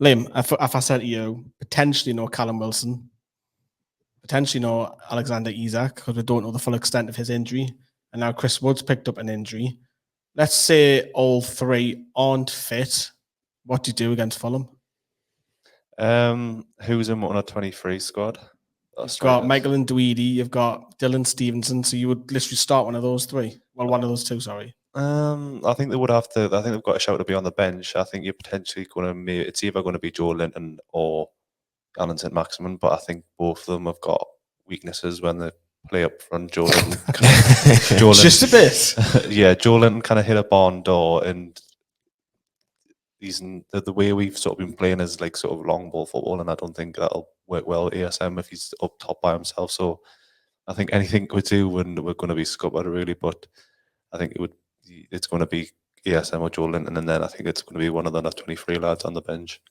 Liam, if I said to you, potentially no Callum Wilson, potentially no Alexander Isak, because we don't know the full extent of his injury, and now Chris Wood's picked up an injury. Let's say all three aren't fit. What do you do against Fulham? Who's in what on a 23 squad? You've got Michael Ndweedy, you've got Dylan Stevenson, so you would literally start one of those three. Well, one of those two, sorry. I think they would have to. I think they've got a shout to be on the bench. I think you're potentially going to. It's either going to be Joe Linton or Alan Saint-Maximin, but I think both of them have got weaknesses when they play up front. Joe Linton, just a bit. Yeah, Joe Linton kind of hit a barn door, and the way we've sort of been playing is like sort of long ball football, and I don't think that'll work well at ASM if he's up top by himself. So I think anything we do, and we're going to be scuppered really, but I think it's going to be ASM or Joe Linton, and then I think it's going to be one of the 23 lads on the bench.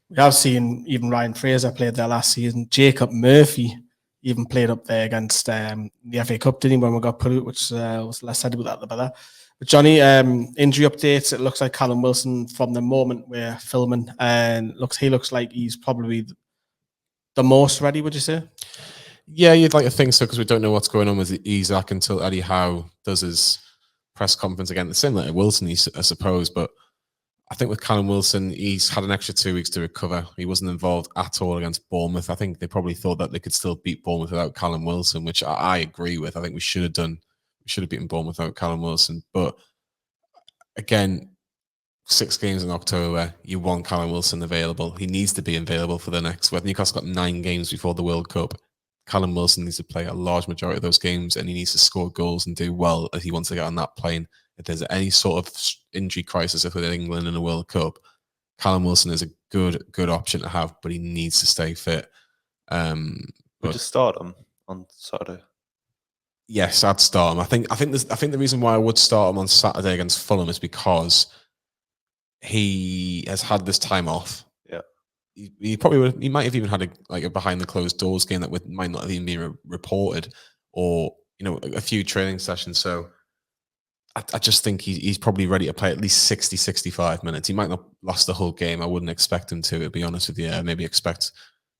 We have seen even Ryan Fraser played there last season. Jacob Murphy even played up there against the FA Cup, didn't he, when we got put out, which was less said about that, the better. But Johnny, injury updates. It looks like Callum Wilson from the moment we're filming, and he looks like he's probably the most ready, would you say? Yeah, you'd like to think so, because we don't know what's going on with Isak until Eddie Howe does his press conference again. Similar to Wilson, I suppose, but I think with Callum Wilson, he's had an extra 2 weeks to recover. He wasn't involved at all against Bournemouth. I think they probably thought that they could still beat Bournemouth without Callum Wilson, which I agree with. I think we should have done. We should have beaten Bournemouth without Callum Wilson. But again, 6 games in October, you want Callum Wilson available. He needs to be available for the next. Well, Newcastle got 9 games before the World Cup. Callum Wilson needs to play a large majority of those games, and he needs to score goals and do well if he wants to get on that plane. If there's any sort of injury crisis with England in the World Cup, Callum Wilson is a good option to have, but he needs to stay fit. Would you start him on Saturday? Yes, I'd start him. I think the reason why I would start him on Saturday against Fulham is because he has had this time off. Yeah, he might have even had a behind the closed doors game that might not have even been reported, or a few training sessions. So I just think he's probably ready to play at least 60, 65 minutes. He might not last the whole game. I wouldn't expect him to be honest with you. I maybe expect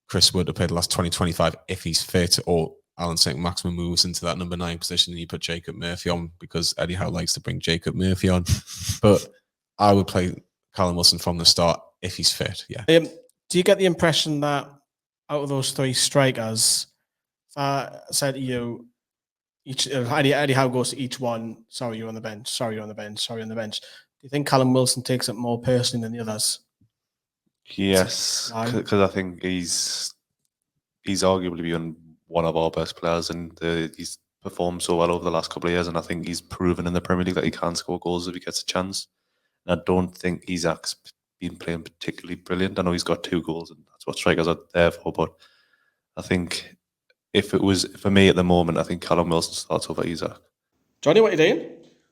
Chris Wood to play the last 20, 25 if he's fit, or Alan Saint-Maximin moves into that number 9 position and you put Jacob Murphy on, because Eddie Howe likes to bring Jacob Murphy on. But I would play Callum Wilson from the start if he's fit, yeah. Do you get the impression that out of those 3 strikers, if I said to you, Eddie Howe goes to each one, sorry, you're on the bench, sorry, you're on the bench, sorry, you're on the bench. Do you think Callum Wilson takes it more personally than the others? Yes, because I think he's arguably been one of our best players, and he's performed so well over the last couple of years, and I think he's proven in the Premier League that he can score goals if he gets a chance. And I don't think Isak's been playing particularly brilliant. I know he's got 2 goals, and that's what strikers are there for, but I think if it was for me at the moment, I think Callum Wilson starts over Isak. Johnny, what are you doing?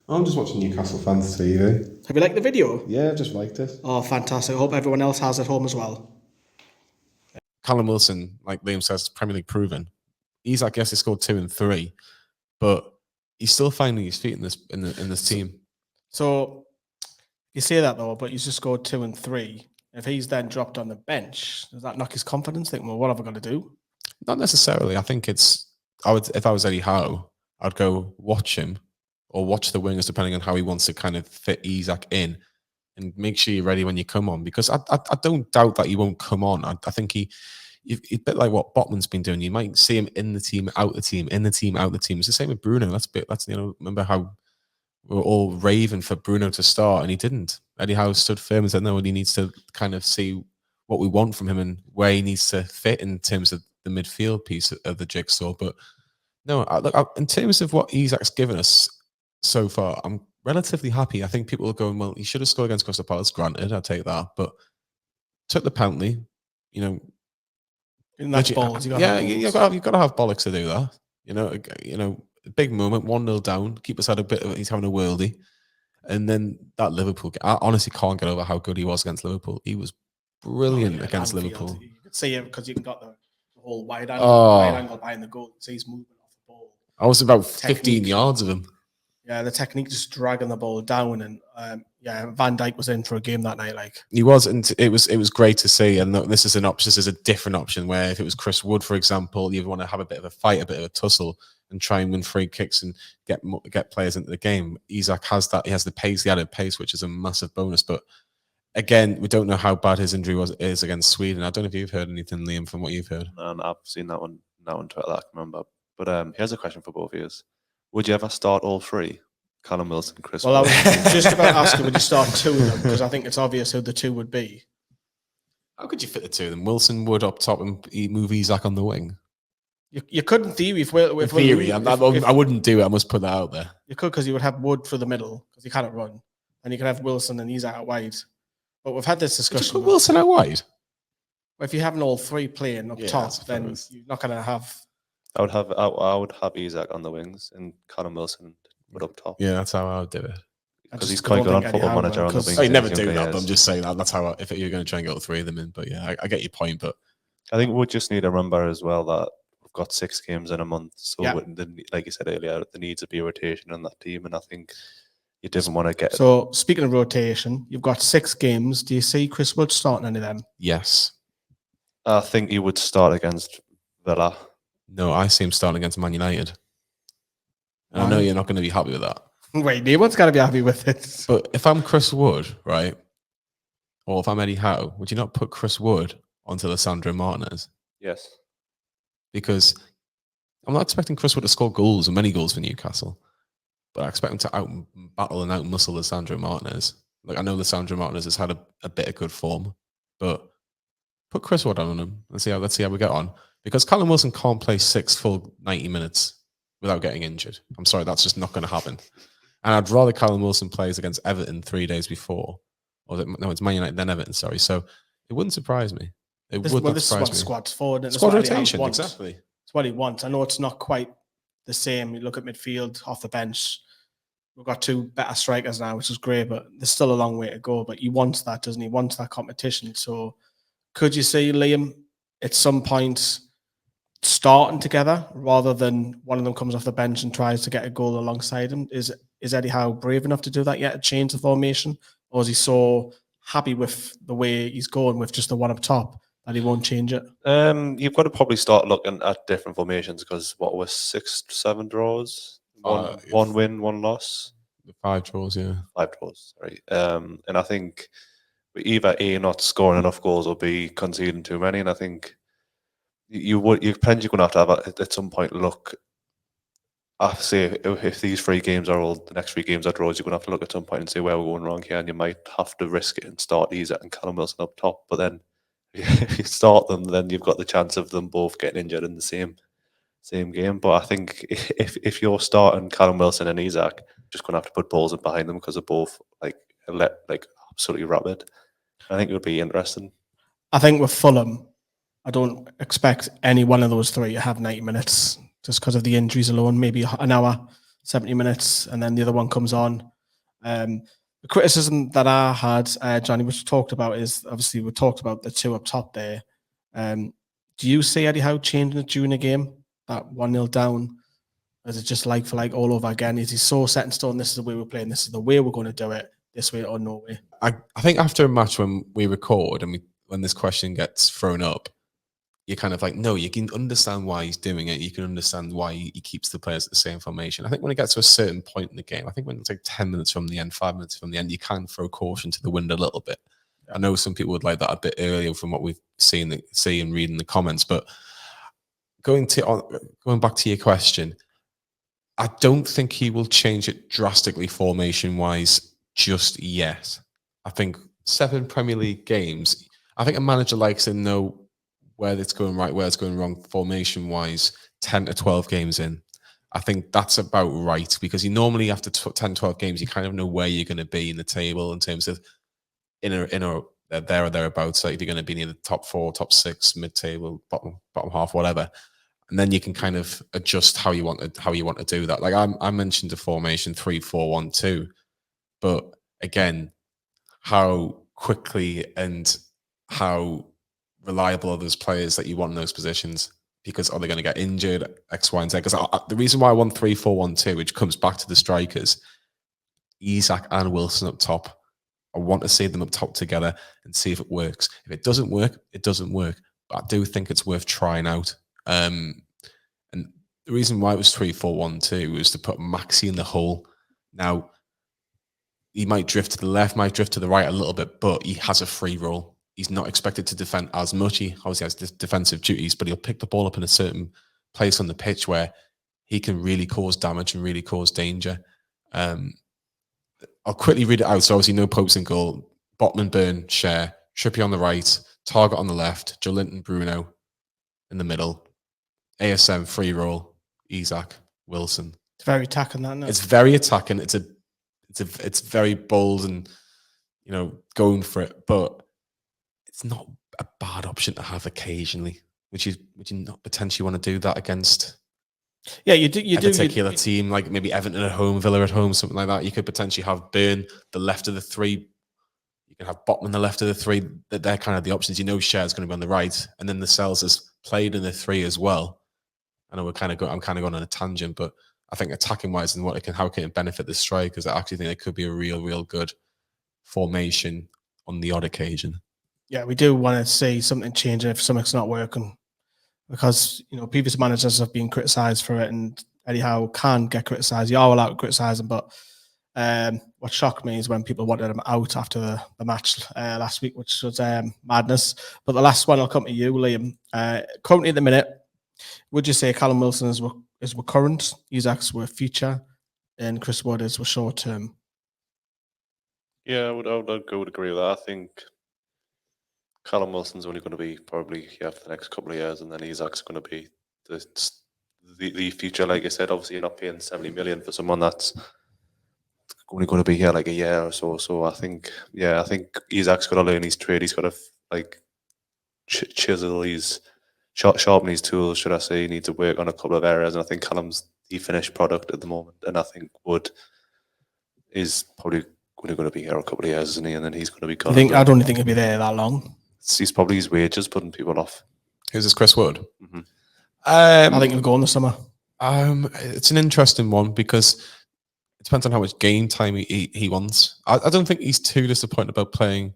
I'm just watching Newcastle Fans TV. Have you liked the video? Yeah, I've just liked it. Oh, fantastic. I hope everyone else has at home as well. Callum Wilson, like Liam says, Premier League proven. Isak, yes, he scored 2 and 3, but he's still finding his feet in this team. So you say that though, but he's just scored 2 and 3. If he's then dropped on the bench, does that knock his confidence? Think, well, what have I got to do? Not necessarily. I think if I was Eddie Howe, I'd go watch him or watch the wingers, depending on how he wants to kind of fit Isak in, and make sure you're ready when you come on. Because I don't doubt that he won't come on. I think he's a bit like what Botman's been doing. You might see him in the team, out the team, in the team, out the team. It's the same with Bruno. Remember how we were all raving for Bruno to start, and he didn't. Eddie Howe stood firm and said, no, he needs to kind of see what we want from him and where he needs to fit in terms of the midfield piece of the jigsaw. But no, in terms of what Isak's given us so far, I'm relatively happy. I think people are going, well, he should have scored against Crystal Palace. Granted, I'll take that, but took the penalty. And that's balls. You've got to have bollocks to do that. Big moment, 1-0 down. Keeper's had he's having a worldie, and then that Liverpool. I honestly can't get over how good he was against Liverpool. He was brilliant against Liverpool. You could see him because you got the whole wide angle behind the goal. So he's moving off the ball. I was about 15 yards of him. Yeah, the technique just dragging the ball down, and Van Dijk was in for a game that night. Like he was, and it was great to see. And look, this is an option. This is a different option where if it was Chris Wood, for example, you want to have a bit of a fight, a bit of a tussle, and try and win free kicks and get players into the game. Isak has that. He has the pace, the added pace, which is a massive bonus. But again, we don't know how bad his injury is against Sweden. I don't know if you've heard anything, Liam, from what you've heard. And I've seen that one Twitter that I can remember. But here's a question for both of you: would you ever start all three? Callum Wilson, Chris Wood. I was just about asking, would you start two of them? Because I think it's obvious who the two would be. How could you fit the two of them? Wilson, Wood up top, and move Isak on the wing. You could, in theory, I wouldn't do it. I must put that out there. You could, because you would have Wood for the middle, because he can't run, and you could have Wilson and Isak out wide. But we've had this discussion. Just put Wilson out wide. Well, if you're having all three playing up top, then you're not going to have. I would have Isak on the wings and Callum Wilson would up top. Yeah, that's how I would do it. Because he's quite good on Football Manager on the wings. I never do that, but I'm just saying that's how. If you're going to try and get all three of them in, but yeah, I get your point. But I think we just need to remember as well that we've got 6 games in a month, so like you said earlier, there needs to be a rotation on that team, and I think you didn't want to get. So speaking of rotation, you've got 6 games. Do you see Chris Wood starting any of them? Yes, I think he would start against Villa. No, I see him starting against Man United. And I know you're not going to be happy with that. Wait, no one's got to be happy with it. But if I'm Chris Wood, right, or if I'm Eddie Howe, would you not put Chris Wood onto Lisandro Martinez? Yes. Because I'm not expecting Chris Wood to score goals and many goals for Newcastle, but I expect him to out-battle and out-muscle Lisandro Martinez. Like, I know Lisandro Martinez has had a bit of good form, but put Chris Wood on him. Let's see how we get on. Because Callum Wilson can't play 6 full 90 minutes without getting injured. I'm sorry, that's just not going to happen. And I'd rather Callum Wilson plays against Everton 3 days before. It's Man United, then Everton, sorry. So it wouldn't surprise me. This is what squad's for. Squad rotation, exactly. It's what he wants. I know it's not quite the same. You look at midfield, off the bench. We've got 2 better strikers now, which is great, but there's still a long way to go. But he wants that, doesn't he? He wants that competition. So could you see Liam at some point starting together rather than one of them comes off the bench and tries to get a goal alongside him? Is Eddie Howe brave enough to do that yet, to change the formation? Or is he so happy with the way he's going with just the one up top that he won't change it? You've got to probably start looking at different formations because what was 6, 7 draws? One win, 1 loss? 5 draws, yeah. 5 draws, sorry. And I think either A, not scoring enough goals, or B, conceding too many. And I think you're going to have at some point look. I say if these 3 games are all the next 3 games are draws, you're going to have to look at some point and say where we're going wrong here, and you might have to risk it and start Isak and Callum Wilson up top. But then if you start them, then you've got the chance of them both getting injured in the same game. But I think if you're starting Callum Wilson and Isak, you're just going to have to put balls in behind them because they're both like absolutely rapid. I think it would be interesting. I think with Fulham, I don't expect any one of those 3 to have 90 minutes just because of the injuries alone. Maybe an hour, 70 minutes, and then the other one comes on. The criticism that I had, Johnny, which we talked about, is obviously we talked about the 2 up top there. Do you see Eddie Howe changing it during a game, that 1-0 down? Is it just like for like all over again? Is he so set in stone, this is the way we're playing, this is the way we're going to do it, this way or no way? I think after a match when we record and when this question gets thrown up, you're kind of like, no, you can understand why he's doing it. You can understand why he keeps the players at the same formation. I think when it gets to a certain point in the game, I think when it's like 10 minutes from the end, 5 minutes from the end, you can throw caution to the wind a little bit. I know some people would like that a bit earlier from what we've see and read in the comments, but going back to your question, I don't think he will change it drastically formation-wise just yet. I think 7 Premier League games, I think a manager likes to know where it's going right, where it's going wrong formation-wise, 10 to 12 games in. I think that's about right because you normally after 10, 12 games, you kind of know where you're going to be in the table in terms of in a there or thereabouts. Like if you're going to be near the top 4, top 6, mid-table, bottom half, whatever. And then you can kind of adjust how you want to do that. Like I mentioned the formation 3-4-1-2, but again, how quickly and how reliable are those players that you want in those positions? because are they going to get injured, X, Y, and Z? Because the reason why I want 3-4-1-2, which comes back to the strikers, Isak and Wilson up top. I want to see them up top together and see if it works. If it doesn't work, it doesn't work. But I do think it's worth trying out. And the reason why it was 3-4-1-2 was to put Maxi in the hole. Now, he might drift to the left, might drift to the right a little bit, but he has a free role. He's not expected to defend as much. He obviously has defensive duties, but he'll pick the ball up in a certain place on the pitch where he can really cause damage and really cause danger. I'll quickly read it out. So obviously no Popes in goal. Botman, Burn, Share, Trippier on the right, Target on the left, Joelinton, Bruno in the middle, ASM, free roll, Isak, Wilson. It's very attacking, that, isn't it? It's very attacking. It's very bold and, you know, going for it, but it's not a bad option to have occasionally. Would you not potentially want to do that against? Yeah, you do. A particular team, like maybe Everton at home, Villa at home, something like that. You could potentially have Burn the left of the three. You can have Botman the left of the three. They're kind of the options. You know, Share's going to be on the right, and then the Cells has played in the three as well. I know I'm kind of going on a tangent, but I think attacking wise and how can it benefit the strikers? I actually think it could be a real good formation on the odd occasion. Yeah, we do want to see something change if something's not working, because, you know, previous managers have been criticised for it, and Eddie Howe can get criticised. You are allowed to criticise him, but what shocked me is when people wanted him out after the match last week, which was madness. But the last one, I'll come to you, Liam. Currently at the minute, would you say Callum Wilson is current, Isak's were future, and Chris Wood is short term? Yeah, I would agree with that. I think Callum Wilson's only going to be probably here for the next couple of years, and then Isak's going to be the future. Like I said, obviously you're not paying 70 million for someone that's only going to be here like a year or so. So I think Isak's got to learn his trade. He's got to chisel sharpen his tools, should I say. He needs to work on a couple of areas, and I think Callum's the finished product at the moment, and I think Wood is probably going to be here a couple of years, isn't he? And then he's going to be gone. I don't think he'll be there that long. He's probably his wages putting people off. Who's this, Chris Wood? Mm-hmm. I think he'll go in the summer. It's an interesting one because it depends on how much game time he wants. I don't think he's too disappointed about playing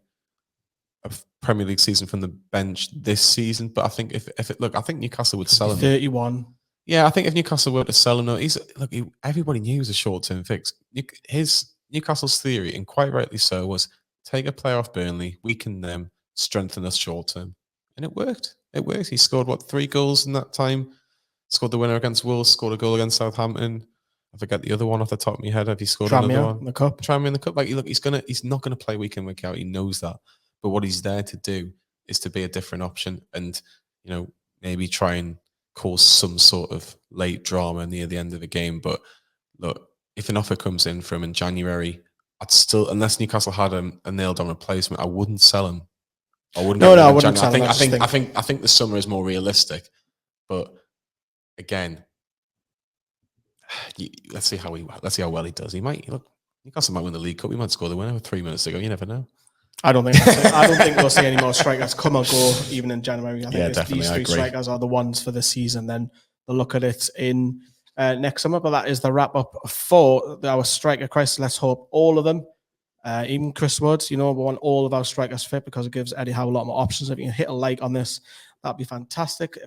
a Premier League season from the bench this season, but I think I think Newcastle would sell him. 31. Yeah, I think if Newcastle were to sell him, everybody knew he was a short-term fix. Newcastle's theory, and quite rightly so, was take a player off Burnley, weaken them, strengthen us short-term, and it worked. He scored 3 goals in that time. Scored the winner against Wolves. Scored a goal against Southampton. I forget the other one off the top of my head. Have he scored another one? In the cup. Tranmere in the cup. He's not gonna play week in, week out. He knows that. But what he's there to do is to be a different option, and, you know, maybe try and cause some sort of late drama near the end of the game. But look, if an offer comes in from in January, I'd still, unless Newcastle had a nailed on replacement, I wouldn't sell him. I wouldn't. I wouldn't sell him. I think the summer is more realistic. But again, let's see how well he does. Newcastle might win the League Cup. We might score the winner with 3 minutes to go. You never know. I don't think we'll see any more strikers come or go even in January. I think these 3 strikers are the ones for this season. Then they'll look at it in next summer. But that is the wrap up for our striker crisis. Let's hope all of them, even Chris Wood, we want all of our strikers fit, because it gives Eddie Howe a lot more options. If you can hit a like on this, that'd be fantastic.